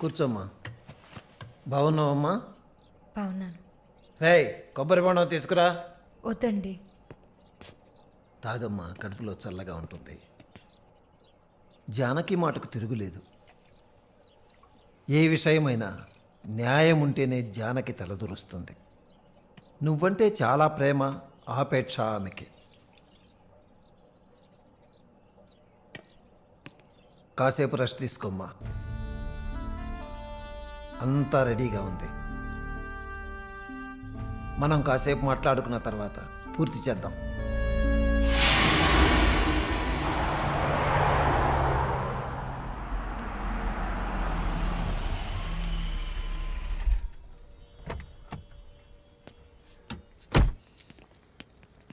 కూర్చోమ్మా. బాగున్నావమ్మా? బాగున్నాను. రేయ్, కొబ్బరి బొండం తీసుకురా. వద్దండి. తాగమ్మా, కడుపులో చల్లగా ఉంటుంది. జానకి మాటకు తిరుగులేదు. ఏ విషయమైనా న్యాయం ఉంటేనే జానకి తలదూరుస్తుంది. నువ్వంటే చాలా ప్రేమ, ఆపేక్ష ఆమెకి. కాసేపు రెస్ట్ తీసుకోమ్మా. అంతా రెడీగా ఉంది. మనం కాసేపు మాట్లాడుకున్న తర్వాత పూర్తి చేద్దాం.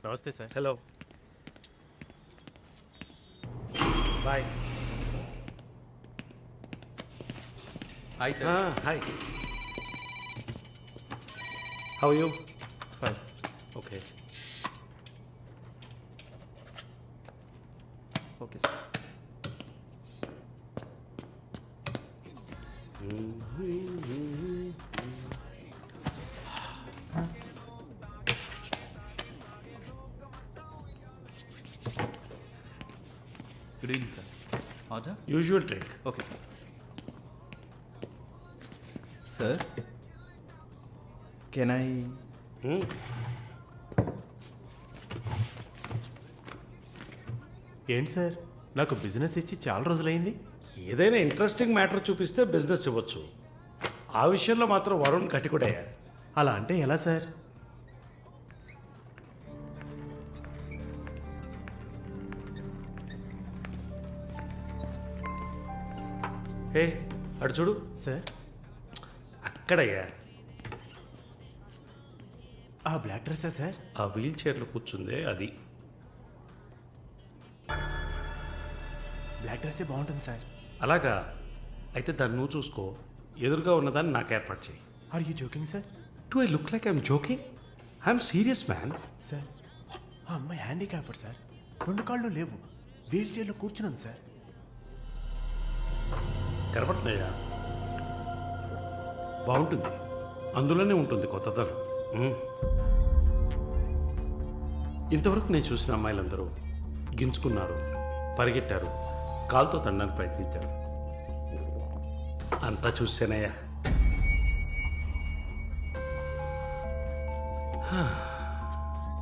నమస్తే sir. Hello, bye. Hi sir. Hi, how you? Fine, okay okay sir. Good evening sir. Order? Usual drink. Okay sir. Sir, can I? ఏంటి సార్, నాకు బిజినెస్ ఇచ్చి చాలా రోజులైంది. ఏదైనా ఇంట్రెస్టింగ్ మ్యాటర్ చూపిస్తే బిజినెస్ ఇవ్వచ్చు. ఆ విషయంలో మాత్రం వరుణ్ కటికుడయ్యా. అలా అంటే ఎలా సార్? ఏ అటు చూడు, సార్, అక్కడయ్యా ఆ బ్లాక్ డ్రెస్సా సార్? ఆ వీల్ చైర్లో కూర్చుందే అది. బ్లాక్ డ్రెస్సే బాగుంటుంది సార్. అలాగా, అయితే దాన్ని నువ్వు చూసుకో. ఎదురుగా ఉన్నదాన్ని నాకు ఏర్పాటు చేయి. Are you joking sir? Do I look like I'm joking? I'm serious man. Sir, ఆ అమ్మాయి హ్యాండిక్యాప్డ్ సార్. 2 కాళ్ళు లేవు, వీల్ చైర్లో కూర్చున్నాను సార్. కనపడుతున్నాయా? బాగుంటుంది, అందులోనే ఉంటుంది కొత్తదనం. ఇంతవరకు నేను చూసిన అమ్మాయిలందరూ గింజుకున్నారు, పరిగెట్టారు, కాలుతో తండడానికి ప్రయత్నించారు. అంతా చూసానయ్యా.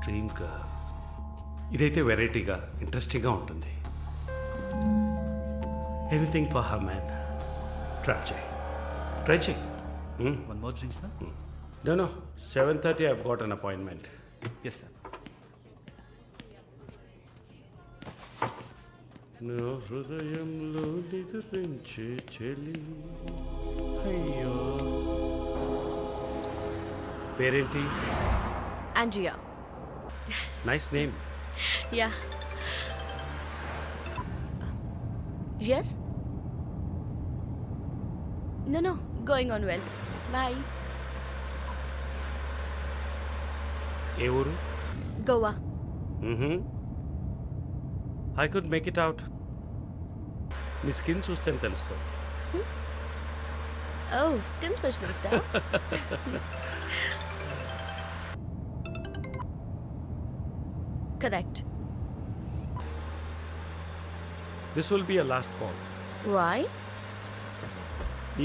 డ్రీమ్ గర్ల్, ఇదైతే వెరైటీగా ఇంట్రెస్టింగ్గా ఉంటుంది. Anything for her man. Try చేయి. One more drink sir. No, 7:30 I've got an appointment. Yes sir. నా హృదయంలో నిద్రించే చెలి. అయ్యో, పేరేంటి? Andrea. Nice name. Yeah. Yes? No, going on well. Bye. ఏ ఊరు? Goa. I could make it out. నీ స్కిన్ చూస్తేనే తెలుస్తుంది. Oh, skin specialist, huh? Correct. This will be a last call. Why?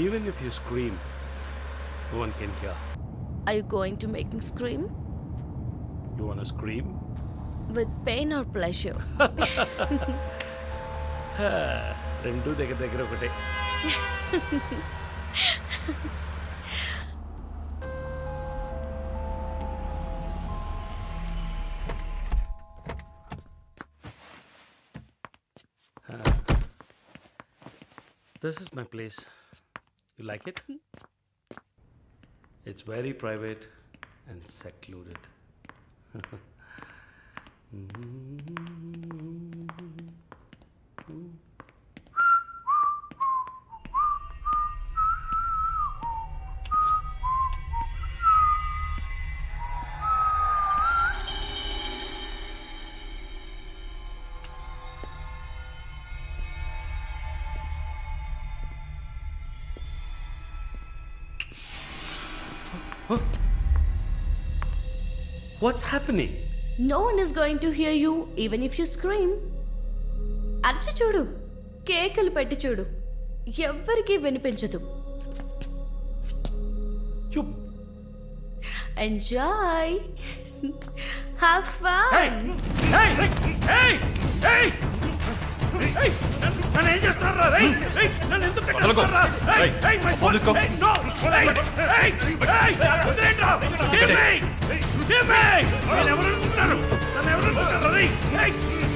Even if you scream, no one can hear. Are you going to make me scream? You wanna scream? With pain or pleasure? రెండు దగ్గర దగ్గర ఒకటే. This is my place. You like it? It's very private and secluded. What's happening? No one is going to hear you even if you scream. అరచి చూడు, కేకలు పెట్టి చూడు, ఎవ్వరికీ వినిపించదు. Enjoy. Have fun. నన్ను ఏం చేస్తున్నారా? నన్ను ఎందుకు కట్టేస్తున్నారా? నన్ను ఎవరు అనుకుంటున్నారు?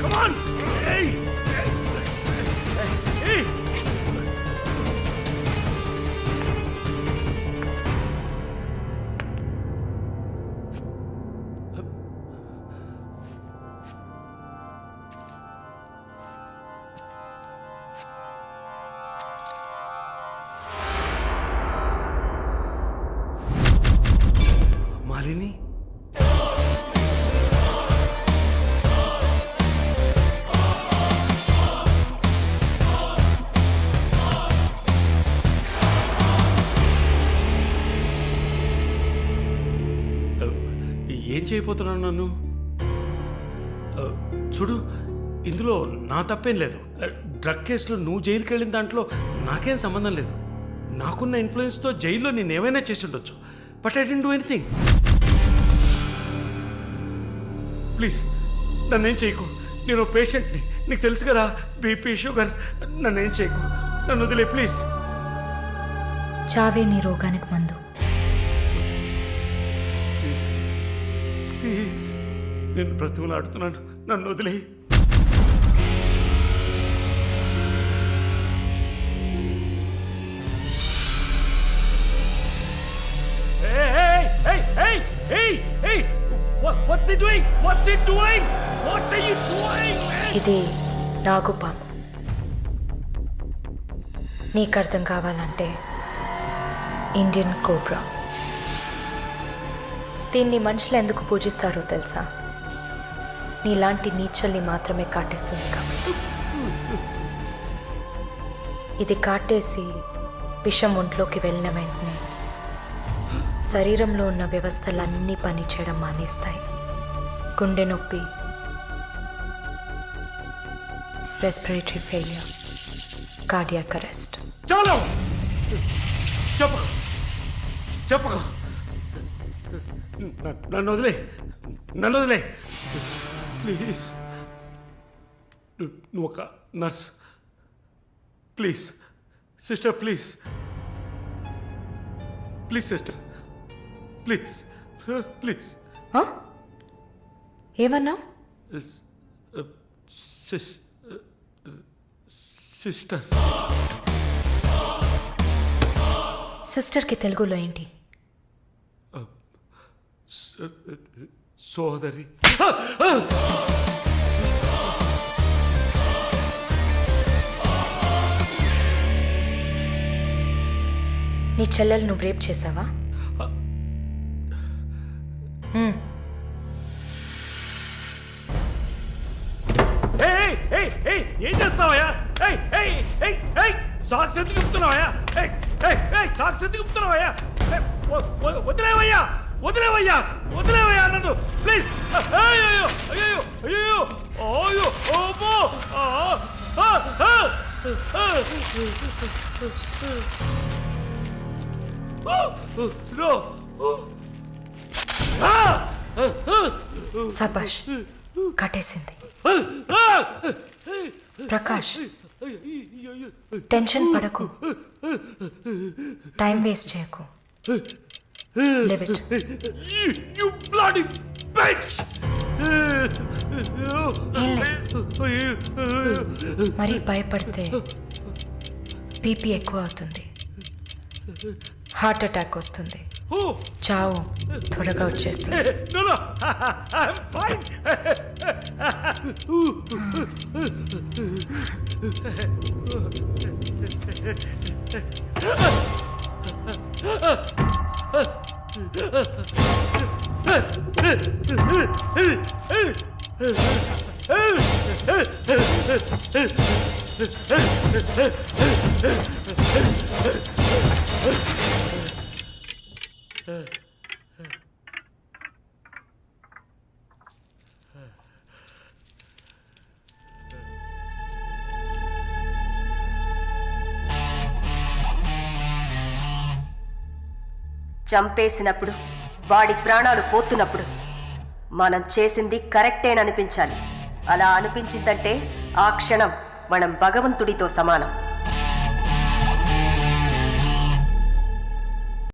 Come on! Hey! Hey! Malini, ఏం చేయబోతున్నాను నన్ను? చూడు, ఇందులో నా తప్పేం లేదు. డ్రగ్ కేసులో నువ్వు జైలుకి వెళ్ళిన దాంట్లో నాకేం సంబంధం లేదు. నాకున్న ఇన్ఫ్లుయెన్స్తో జైల్లో నేను ఏమైనా చేసి ఉండొచ్చు. But I didn't do anything. Please నన్నేం చేయకు. నేను పేషెంట్ని, నీకు తెలుసు కదా, బీపీ, షుగర్. నన్నేం చేయకు, నన్ను వదిలే ప్లీజ్. చావే నీ రోగానికి మందు. ప్లీజ్ నేను బ్రతిమలాడుతున్నాను, నన్ను వదిలే. What's he doing? What's he doing? What are you doing, man? ఇది నాగుపాము. నీకు అర్థం కావాలంటే ఇండియన్ కోబ్రా. దీన్ని మనుషులు ఎందుకు పూజిస్తారో తెలుసా? నీలాంటి నీచల్ని మాత్రమే కాటేస్తుంది కాబట్టి. ఇది కాటేసి విషం ఒంట్లోకి వెళ్ళిన వెంటనే శరీరంలో ఉన్న వ్యవస్థలన్నీ పనిచేయడం మానేస్తాయి. గుండె నొప్పి, రెస్పిరేటరీ ఫెయిల్యూర్, కార్డియాక్ అరెస్ట్. చాలు, చెప్పకు చెప్పకు. నన్ను వదిలే, నన్ను వదిలే ప్లీజ్. నువ్వు ఒక nurse. Please sister, please please sister, please please. ఏమన్నా? సిస్టర్. సిస్టర్కి తెలుగులో ఏంటి? సోదరి. నీ చెల్లెలు నువ్వు రేప్ చేసావా? ఏం చేస్తావయ్యా? సాక్స్ ఎందుకు చెప్తున్నావయ్యా? సాక్స్ ఎందుకు చెప్తున్నావయ్యా? వదిలేవయ్యా, వదిలేవయ్యా, వదిలేవయ్యా నన్ను ప్లీజ్. అయ్యో అయ్యో అయ్యో అయ్యో ఓమో. సబాష్, కట్టేసింది. ప్రకాష్, టెన్షన్ పడకు, టైం వేస్ట్ చేయకు. Live it. You bloody bitch! ఏం లేదు, మరీ భయపడితే బీపీ ఎక్కువ అవుతుంది, హార్ట్ అటాక్ వస్తుంది, చావు త్వరగా వచ్చేస్తుంది. No, no, I'm fine. చంపేసినప్పుడు వాడి ప్రాణాలు పోతున్నప్పుడు మనం చేసింది కరెక్టేననిపించాలి. అలా అనిపించిందంటే ఆ క్షణం మనం భగవంతుడితో సమానం.